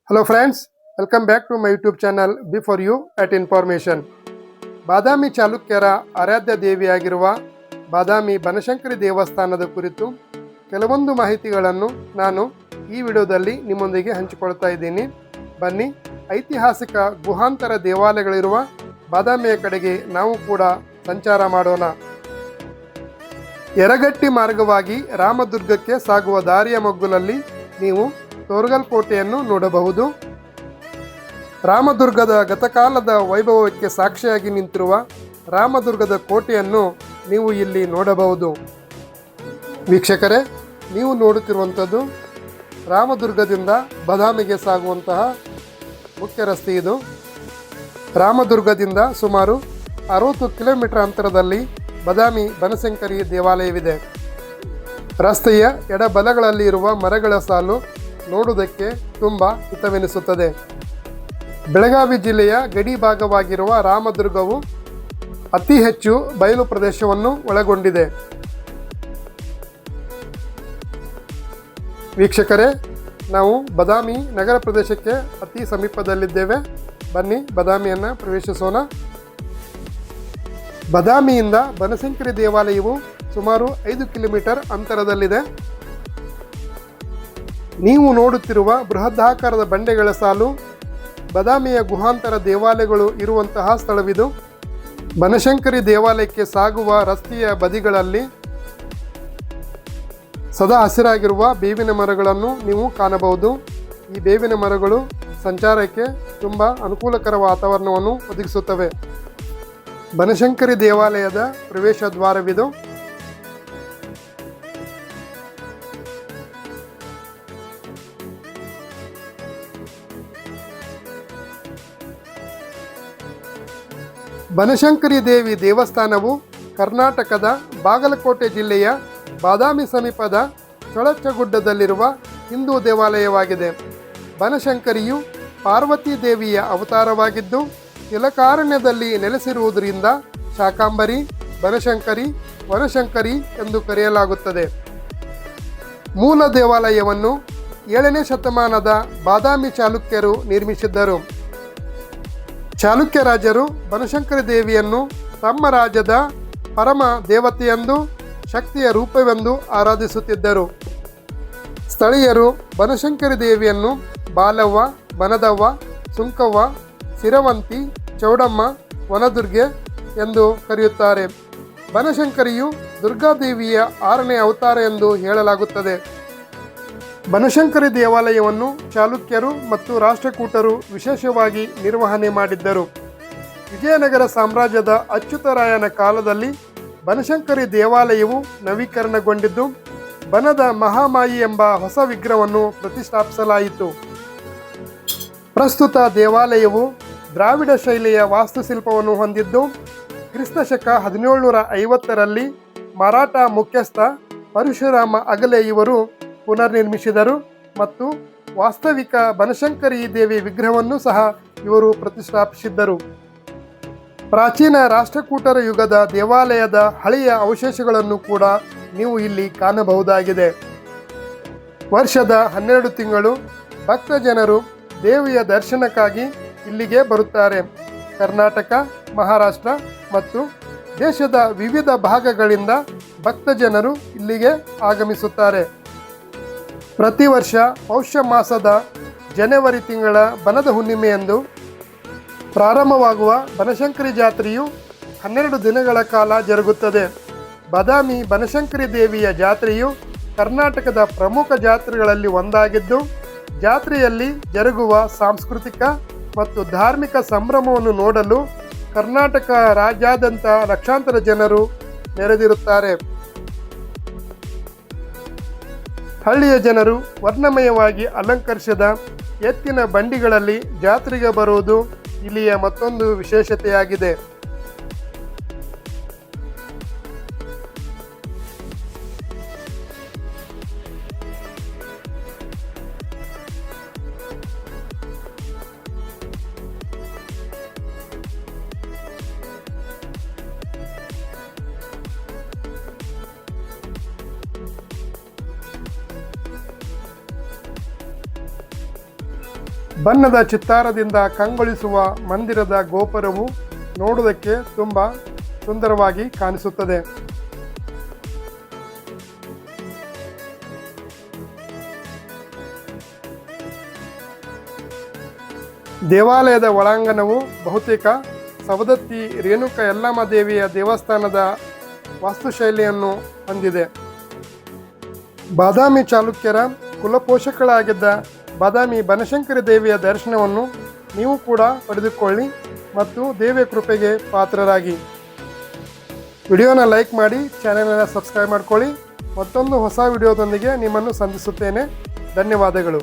Hello friends, welcome back to my YouTube channel Before You at Information. ಬಾದಾಮಿ ಚಾಲುಕ್ಯರ ಆರಾಧ್ಯ ದೇವಿಯಾಗಿರುವ ಬಾದಾಮಿ ಬನಶಂಕರಿ ದೇವಸ್ಥಾನದ ಕುರಿತು ಕೆಲವೊಂದು ಮಾಹಿತಿಗಳನ್ನು ನಾನು ಈ ವಿಡಿಯೋದಲ್ಲಿ ನಿಮ್ಮೊಂದಿಗೆ ಹಂಚಿಕೊಳ್ತಾ ಇದ್ದೀನಿ. ಬನ್ನಿ ಐತಿಹಾಸಿಕ ಗುಹಾಂತರ ದೇವಾಲಯಗಳಿರುವ ಬಾದಾಮಿಯ ಕಡೆಗೆ ನಾವು ಕೂಡ ಸಂಚಾರ ಮಾಡೋಣ. ಯರಗಟ್ಟಿ ಮಾರ್ಗವಾಗಿ ರಾಮದುರ್ಗಕ್ಕೆ ಸಾಗುವ ದಾರಿಯ ಮಗ್ಗುಲಲ್ಲಿ ನೀವು ತೋರಗಲ್ ಕೋಟೆಯನ್ನು ನೋಡಬಹುದು. ರಾಮದುರ್ಗದ ಗತಕಾಲದ ವೈಭವಕ್ಕೆ ಸಾಕ್ಷಿಯಾಗಿ ನಿಂತಿರುವ ರಾಮದುರ್ಗದ ಕೋಟೆಯನ್ನು ನೀವು ಇಲ್ಲಿ ನೋಡಬಹುದು. ವೀಕ್ಷಕರೇ, ನೀವು ನೋಡುತ್ತಿರುವಂಥದ್ದು ರಾಮದುರ್ಗದಿಂದ ಬಾದಾಮಿಗೆ ಸಾಗುವಂತಹ ಮುಖ್ಯ ರಸ್ತೆ. ಇದು ರಾಮದುರ್ಗದಿಂದ ಸುಮಾರು 60 ಕಿಲೋಮೀಟರ್ ಅಂತರದಲ್ಲಿ ಬಾದಾಮಿ ಬನಶಂಕರಿ ದೇವಾಲಯವಿದೆ. ರಸ್ತೆಯ ಎಡಬಲಗಳಲ್ಲಿ ಇರುವ ಮರಗಳ ಸಾಲು ನೋಡುವುದಕ್ಕೆ ತುಂಬ ಹಿತವೆನಿಸುತ್ತದೆ. ಬೆಳಗಾವಿ ಜಿಲ್ಲೆಯ ಗಡಿ ಭಾಗವಾಗಿರುವ ರಾಮದುರ್ಗವು ಅತಿ ಹೆಚ್ಚು ಬಯಲು ಪ್ರದೇಶವನ್ನು ಒಳಗೊಂಡಿದೆ. ವೀಕ್ಷಕರೇ, ನಾವು ಬಾದಾಮಿ ನಗರ ಪ್ರದೇಶಕ್ಕೆ ಅತಿ ಸಮೀಪದಲ್ಲಿದ್ದೇವೆ. ಬನ್ನಿ ಬಾದಾಮಿಯನ್ನು ಪ್ರವೇಶಿಸೋಣ. ಬಾದಾಮಿಯಿಂದ ಬನಶಂಕರಿ ದೇವಾಲಯವು ಸುಮಾರು 5 ಕಿಲೋಮೀಟರ್ ಅಂತರದಲ್ಲಿದೆ. ನೀವು ನೋಡುತ್ತಿರುವ ಬೃಹದಾಕಾರದ ಬಂಡೆಗಳ ಸಾಲು ಬಾದಾಮಿಯ ಗುಹಾಂತರ ದೇವಾಲಯಗಳು ಇರುವಂತಹ ಸ್ಥಳವಿದು. ಬನಶಂಕರಿ ದೇವಾಲಯಕ್ಕೆ ಸಾಗುವ ರಸ್ತೆಯ ಬದಿಗಳಲ್ಲಿ ಸದಾ ಹಸಿರಾಗಿರುವ ಬೇವಿನ ಮರಗಳನ್ನು ನೀವು ಕಾಣಬಹುದು. ಈ ಬೇವಿನ ಮರಗಳು ಸಂಚಾರಕ್ಕೆ ತುಂಬ ಅನುಕೂಲಕರ ವಾತಾವರಣವನ್ನು ಒದಗಿಸುತ್ತವೆ. ಬನಶಂಕರಿ ದೇವಾಲಯದ ಪ್ರವೇಶ ದ್ವಾರವಿದು. ಬನಶಂಕರಿ ದೇವಿ ದೇವಸ್ಥಾನವು ಕರ್ನಾಟಕದ ಬಾಗಲಕೋಟೆ ಜಿಲ್ಲೆಯ ಬಾದಾಮಿ ಸಮೀಪದ ಚೊಳಚಗುಡ್ಡದಲ್ಲಿರುವ ಹಿಂದೂ ದೇವಾಲಯವಾಗಿದೆ. ಬನಶಂಕರಿಯು ಪಾರ್ವತಿ ದೇವಿಯ ಅವತಾರವಾಗಿದ್ದು ತಿಲಕಾರಣ್ಯದಲ್ಲಿ ನೆಲೆಸಿರುವುದರಿಂದ ಶಾಕಾಂಬರಿ, ಬನಶಂಕರಿ, ವನಶಂಕರಿ ಎಂದು ಕರೆಯಲಾಗುತ್ತದೆ. ಮೂಲ ದೇವಾಲಯವನ್ನು 7ನೇ ಶತಮಾನದ ಬಾದಾಮಿ ಚಾಲುಕ್ಯರು ನಿರ್ಮಿಸಿದ್ದರು. ಚಾಲುಕ್ಯ ರಾಜರು ಬನಶಂಕರಿ ದೇವಿಯನ್ನು ತಮ್ಮ ರಾಜ್ಯದ ಪರಮ ದೇವತೆಯೆಂದು, ಶಕ್ತಿಯ ರೂಪವೆಂದು ಆರಾಧಿಸುತ್ತಿದ್ದರು. ಸ್ಥಳೀಯರು ಬನಶಂಕರಿ ದೇವಿಯನ್ನು ಬಾಲವ್ವ, ಬನದವ್ವ, ಸುಂಕವ್ವ, ಸಿರವಂತಿ, ಚೌಡಮ್ಮ, ವನದುರ್ಗೆ ಎಂದು ಕರೆಯುತ್ತಾರೆ. ಬನಶಂಕರಿಯು ದುರ್ಗಾದೇವಿಯ 6ನೇ ಅವತಾರ ಎಂದು ಹೇಳಲಾಗುತ್ತದೆ. ಬನಶಂಕರಿ ದೇವಾಲಯವನ್ನು ಚಾಲುಕ್ಯರು ಮತ್ತು ರಾಷ್ಟ್ರಕೂಟರು ವಿಶೇಷವಾಗಿ ನಿರ್ವಹಣೆ ಮಾಡಿದ್ದರು. ವಿಜಯನಗರ ಸಾಮ್ರಾಜ್ಯದ ಅಚ್ಯುತರಾಯನ ಕಾಲದಲ್ಲಿ ಬನಶಂಕರಿ ದೇವಾಲಯವು ನವೀಕರಣಗೊಂಡಿದ್ದು ಬನದ ಮಹಾಮಾಯಿ ಎಂಬ ಹೊಸ ವಿಗ್ರಹವನ್ನು ಪ್ರತಿಷ್ಠಾಪಿಸಲಾಯಿತು. ಪ್ರಸ್ತುತ ದೇವಾಲಯವು ದ್ರಾವಿಡ ಶೈಲಿಯ ವಾಸ್ತುಶಿಲ್ಪವನ್ನು ಹೊಂದಿದ್ದು ಕ್ರಿಸ್ತಶಕ 1750ರಲ್ಲಿ ಮರಾಠ ಮುಖ್ಯಸ್ಥ ಪರಶುರಾಮ ಅಗಲೆ ಇವರು ಪುನರ್ನಿರ್ಮಿಸಿದರು ಮತ್ತು ವಾಸ್ತವಿಕ ಬನಶಂಕರಿ ದೇವಿ ವಿಗ್ರಹವನ್ನು ಸಹ ಇವರು ಪ್ರತಿಷ್ಠಾಪಿಸಿದ್ದರು. ಪ್ರಾಚೀನ ರಾಷ್ಟ್ರಕೂಟರ ಯುಗದ ದೇವಾಲಯದ ಹಳೆಯ ಅವಶೇಷಗಳನ್ನು ಕೂಡ ನೀವು ಇಲ್ಲಿ ಕಾಣಬಹುದಾಗಿದೆ. ವರ್ಷದ 12 ತಿಂಗಳು ಭಕ್ತ ಜನರು ದೇವಿಯ ದರ್ಶನಕ್ಕಾಗಿ ಇಲ್ಲಿಗೆ ಬರುತ್ತಾರೆ. ಕರ್ನಾಟಕ, ಮಹಾರಾಷ್ಟ್ರ ಮತ್ತು ದೇಶದ ವಿವಿಧ ಭಾಗಗಳಿಂದ ಭಕ್ತ ಜನರು ಇಲ್ಲಿಗೆ ಆಗಮಿಸುತ್ತಾರೆ. ಪ್ರತಿ ವರ್ಷ ಪೌಷ್ಯ ಮಾಸದ ಜನವರಿ ತಿಂಗಳ ಬನದ ಹುಣ್ಣಿಮೆಯಂದು ಪ್ರಾರಂಭವಾಗುವ ಬನಶಂಕರಿ ಜಾತ್ರೆಯು 12 ದಿನಗಳ ಕಾಲ ಜರುಗುತ್ತದೆ. ಬಾದಾಮಿ ಬನಶಂಕರಿ ದೇವಿಯ ಜಾತ್ರೆಯು ಕರ್ನಾಟಕದ ಪ್ರಮುಖ ಜಾತ್ರೆಗಳಲ್ಲಿ ಒಂದಾಗಿದ್ದು ಜಾತ್ರೆಯಲ್ಲಿ ಜರುಗುವ ಸಾಂಸ್ಕೃತಿಕ ಮತ್ತು ಧಾರ್ಮಿಕ ಸಂಭ್ರಮವನ್ನು ನೋಡಲು ಕರ್ನಾಟಕ ರಾಜ್ಯಾದ್ಯಂತ ಲಕ್ಷಾಂತರ ಜನರು ನೆರೆದಿರುತ್ತಾರೆ. ಹಳ್ಳಿಯ ಜನರು ವರ್ಣಮಯವಾಗಿ ಅಲಂಕರಿಸಿದ ಎತ್ತಿನ ಬಂಡಿಗಳಲ್ಲಿ ಜಾತ್ರೆಗೆ ಬರುವುದು ಇಲ್ಲಿಯ ಮತ್ತೊಂದು ವಿಶೇಷತೆಯಾಗಿದೆ. ಬಣ್ಣದ ಚಿತ್ತಾರದಿಂದ ಕಂಗೊಳಿಸುವ ಮಂದಿರದ ಗೋಪುರವು ನೋಡುವುದಕ್ಕೆ ತುಂಬ ಸುಂದರವಾಗಿ ಕಾಣಿಸುತ್ತದೆ. ದೇವಾಲಯದ ಒಳಾಂಗಣವು ಬಹುತೇಕ ಸವದತ್ತಿ ರೇಣುಕ ಯಲ್ಲಮ್ಮ ದೇವಿಯ ದೇವಸ್ಥಾನದ ವಾಸ್ತುಶೈಲಿಯನ್ನು ಹೊಂದಿದೆ. ಬಾದಾಮಿ ಚಾಲುಕ್ಯರ ಕುಲಪೋಷಕಳಾಗಿದ್ದ ಬಾದಾಮಿ ಬನಶಂಕರಿ ದೇವಿಯ ದರ್ಶನವನ್ನು ನೀವು ಕೂಡ ಪಡೆದುಕೊಳ್ಳಿ ಮತ್ತು ದೇವಿಯ ಕೃಪೆಗೆ ಪಾತ್ರರಾಗಿ. ವಿಡಿಯೋನ ಲೈಕ್ ಮಾಡಿ, ಚಾನೆಲನ್ನು ಸಬ್ಸ್ಕ್ರೈಬ್ ಮಾಡ್ಕೊಳ್ಳಿ. ಮತ್ತೊಂದು ಹೊಸ ವಿಡಿಯೋದೊಂದಿಗೆ ನಿಮ್ಮನ್ನು ಸಂಧಿಸುತ್ತೇನೆ. ಧನ್ಯವಾದಗಳು.